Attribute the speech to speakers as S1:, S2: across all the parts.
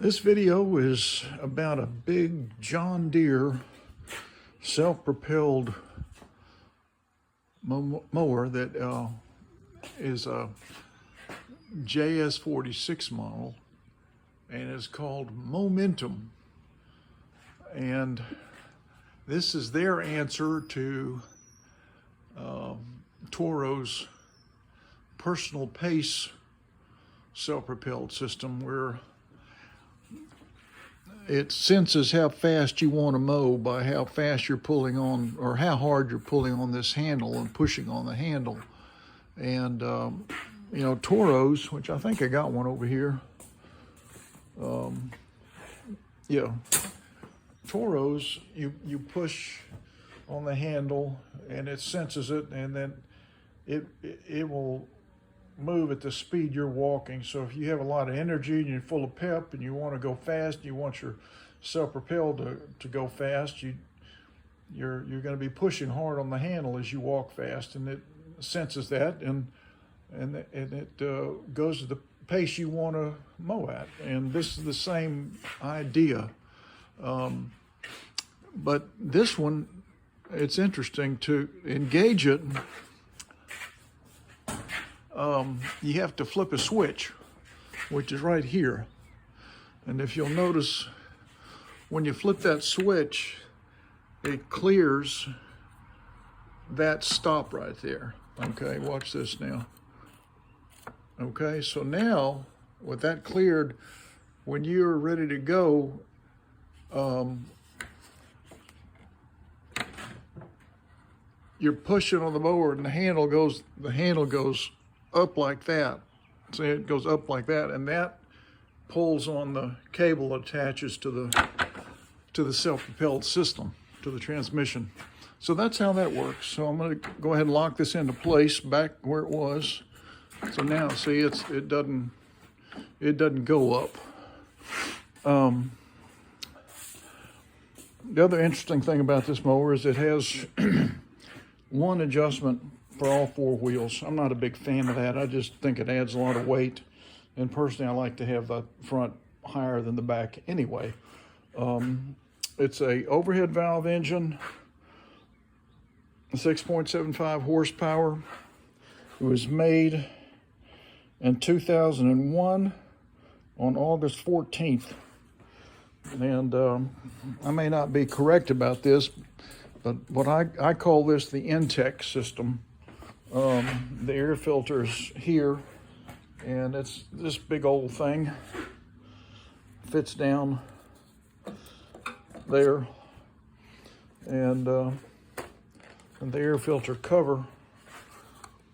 S1: This video is about a big John Deere self-propelled mower that is a JS46 model, and it's called Momentum. And this is their answer to Toro's personal pace self-propelled system, where it senses how fast you want to mow by how fast you're pulling on, or how hard you're pulling on this handle and pushing on the handle. And Toros, which I think I got one over here. Toros, you push on the handle and it senses it, and then it will move at the speed you're walking. So if you have a lot of energy and you're full of pep and you want to go fast, you want your self-propelled to go fast, you're going to be pushing hard on the handle as you walk fast, and it senses that and it goes to the pace you want to mow at. And this is the same idea, but this one, it's interesting to engage it. You have to flip a switch, which is right here. And if you'll notice, when you flip that switch, it clears that stop right there. Okay, watch this now. Okay, so now with that cleared, when you're ready to go, you're pushing on the mower and the handle goes up like that. So it goes up like that, and that pulls on the cable that attaches to the self-propelled system, to the transmission. So that's how that works. So I'm going to go ahead and lock this into place back where it was. So now see, it doesn't go up. The other interesting thing about this mower is it has one adjustment for all four wheels. I'm not a big fan of that. I just think it adds a lot of weight. And personally, I like to have the front higher than the back anyway. It's a overhead valve engine, 6.75 horsepower. It was made in 2001 on August 14th. And I may not be correct about this, but what I call this the intake system. The air filter's here, and it's this big old thing, fits down there, and the air filter cover,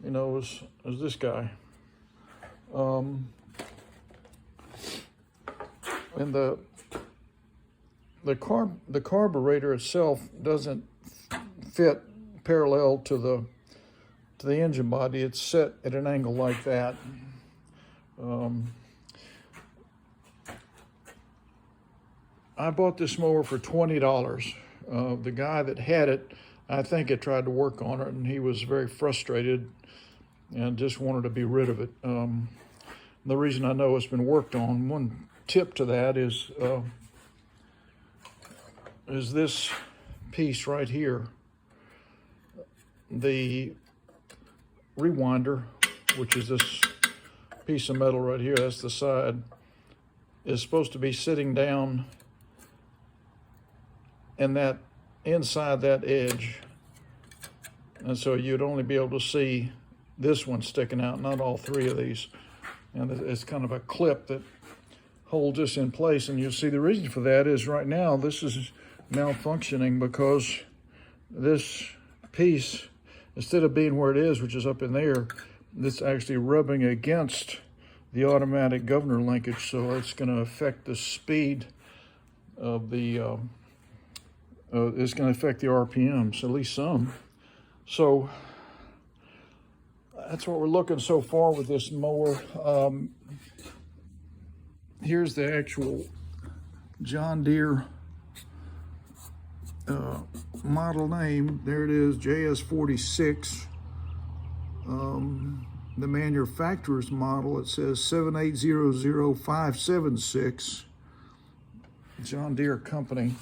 S1: is this guy. And the carburetor itself doesn't fit parallel to the engine body. It's set at an angle like that. I bought this mower for $20. The guy that had it, I think, had tried to work on it, and he was very frustrated and just wanted to be rid of it. The reason I know it's been worked on, one tip to that is this piece right here. The rewinder, which is this piece of metal right here, that's the side, is supposed to be sitting down and that inside that edge, and so you'd only be able to see this one sticking out, not all three of these. And it's kind of a clip that holds this in place, and you'll see the reason for that is right now this is malfunctioning because this piece, instead of being where it is, which is up in there, it's actually rubbing against the automatic governor linkage, so it's going to affect the speed of the, it's going to affect the RPMs, at least some. So that's what we're looking so far with this mower. Here's the actual John Deere model name. There it is, JS46. The manufacturer's model, it says 7800576. John Deere company.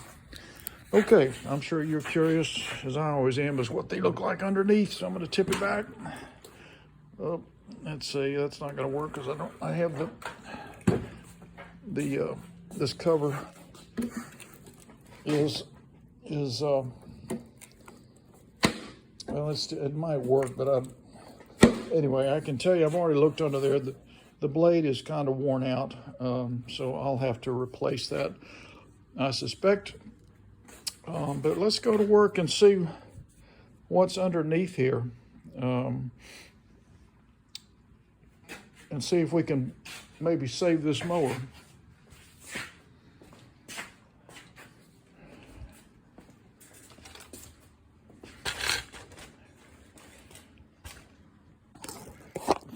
S1: Okay, I'm sure you're curious, as I always am, as what they look like underneath. So I'm going to tip it back. Oh, let's see. That's not going to work because I have this cover is well, it might work, but anyway, I can tell you I've already looked under there. The blade is kind of worn out, so I'll have to replace that, I suspect. But let's go to work and see what's underneath here, and see if we can maybe save this mower.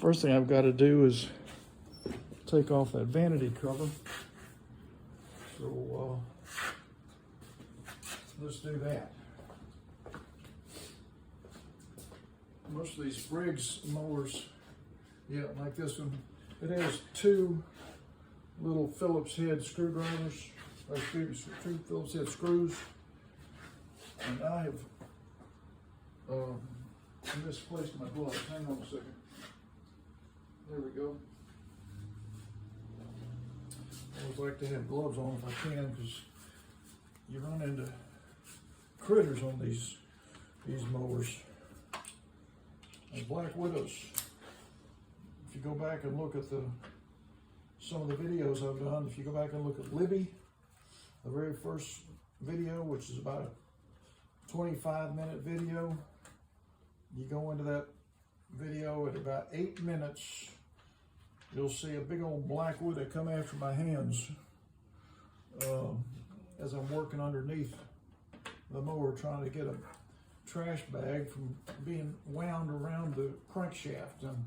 S1: First thing I've got to do is take off that vanity cover. So let's do that. Most of these Briggs mowers, yeah, like this one, it has two little Phillips head screwdrivers, or two Phillips head screws. And I have misplaced my gloves. Hang on a second. There we go. I always like to have gloves on if I can, because you run into critters on these mowers. And black widows. If you go back and look at some of the videos I've done, if you go back and look at Libby, the very first video, which is about a 25-minute video, you go into that video at about 8 minutes, you'll see a big old black widow come after my hands as I'm working underneath the mower trying to get a trash bag from being wound around the crankshaft. And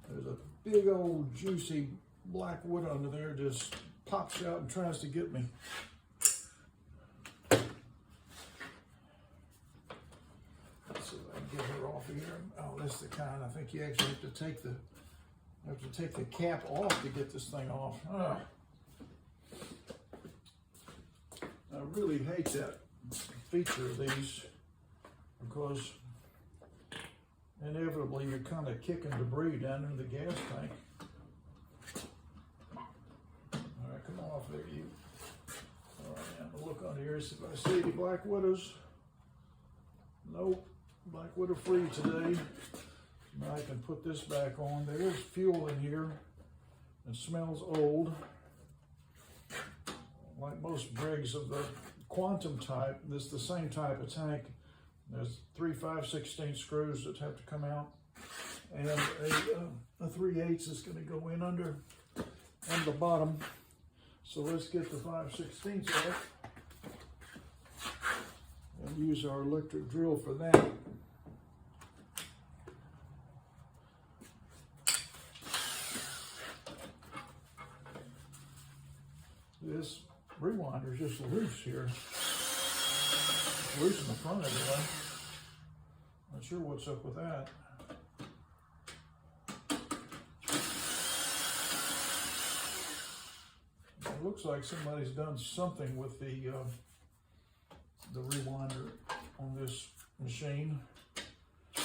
S1: there's a big old juicy black widow under there, just pops out and tries to get me. Let's see if I can get her off of here. Oh, that's the kind, I think you actually have to take the cap off to get this thing off. I really hate that feature of these, because inevitably you're kind of kicking debris down into the gas tank. All right, come off there, you. All right, I'm gonna look under here, see if I see any black widows. Nope, black widow free today. Now I can put this back on. There is fuel in here. It smells old. Like most Briggs of the Quantum type, this is the same type of tank. There's 3 5/16 screws that have to come out, and a 3/8 is going to go in under on the bottom. So let's get the 5/16 off and use our electric drill for that. This rewinder is just loose here. Loose in the front anyway. Not sure what's up with that. It looks like somebody's done something with the rewinder on this machine. Either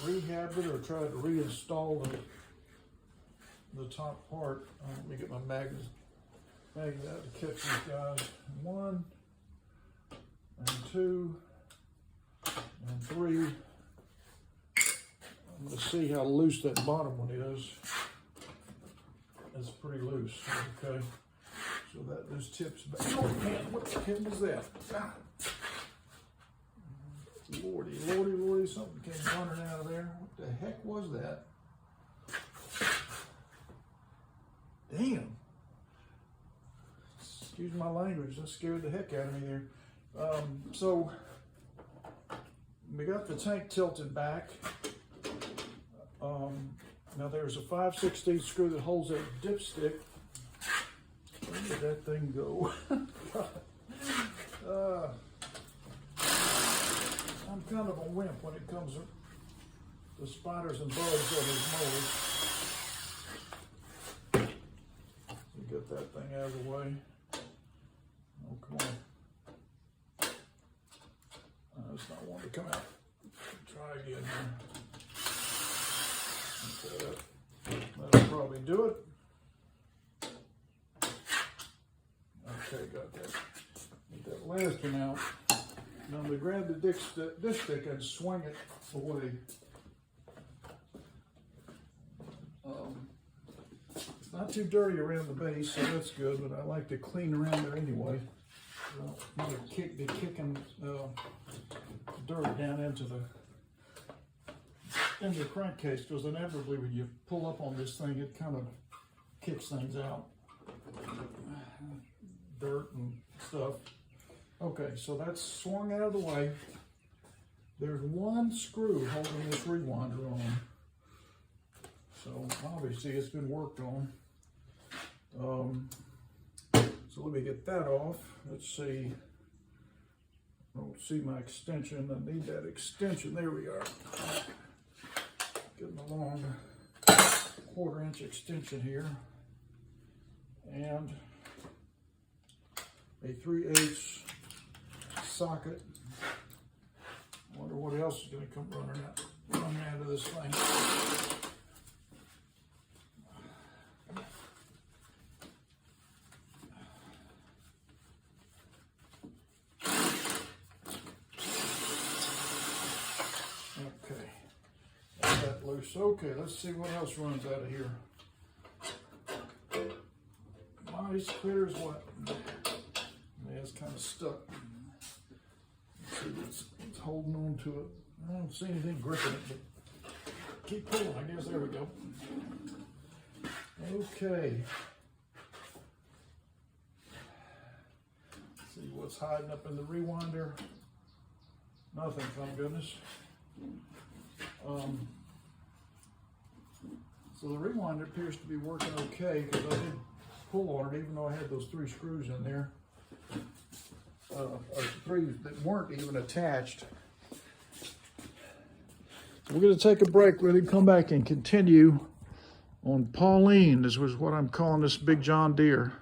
S1: rehabbed it or tried to reinstall the top part. Let me get my magnet out to catch these guys. 1 and 2 and 3. I'm going to see how loose that bottom one is. It's pretty loose. Okay, so that those tips back. Oh man, what the hell was that? Ah. Lordy, lordy, lordy! Something came running out of there. What the heck was that? Damn. Excuse my language, that scared the heck out of me there. So we got the tank tilted back. Now there's a 5/16 screw that holds that dipstick. Where did that thing go? I'm kind of a wimp when it comes to spiders and bugs on these mowers. get that thing out of the way. Oh, come on. It's not wanting to come out. Try again here. Okay, that'll probably do it. Okay, got that. Get that last one out. Now I'm going to grab the dish stick and swing it away. It's not too dirty around the base, so that's good, but I like to clean around there anyway. I don't want to be kicking dirt down into the crankcase, because inevitably when you pull up on this thing, it kind of kicks things out. Dirt and stuff. Okay, so that's swung out of the way. There's one screw holding this rewinder on. So obviously it's been worked on. So let me get that off. Let's see. I don't see my extension. I need that extension. There we are. Getting a long 1/4 inch extension here. And a 3/8 socket. I wonder what else is going to come running out of this thing. Okay, got that loose. Okay, let's see what else runs out of here. Mice, critters, what? Yeah, it's kind of stuck. Let's see what's holding on to it. I don't see anything gripping it, but keep pulling, I guess. There we go. Okay. Let's see what's hiding up in the rewinder. Nothing, thank goodness. So the rewinder appears to be working okay, because I did pull on it even though I had those 3 screws in there. 3 that weren't even attached. We're going to take a break. We're going to come back and continue on Pauline. This was what I'm calling this big John Deere.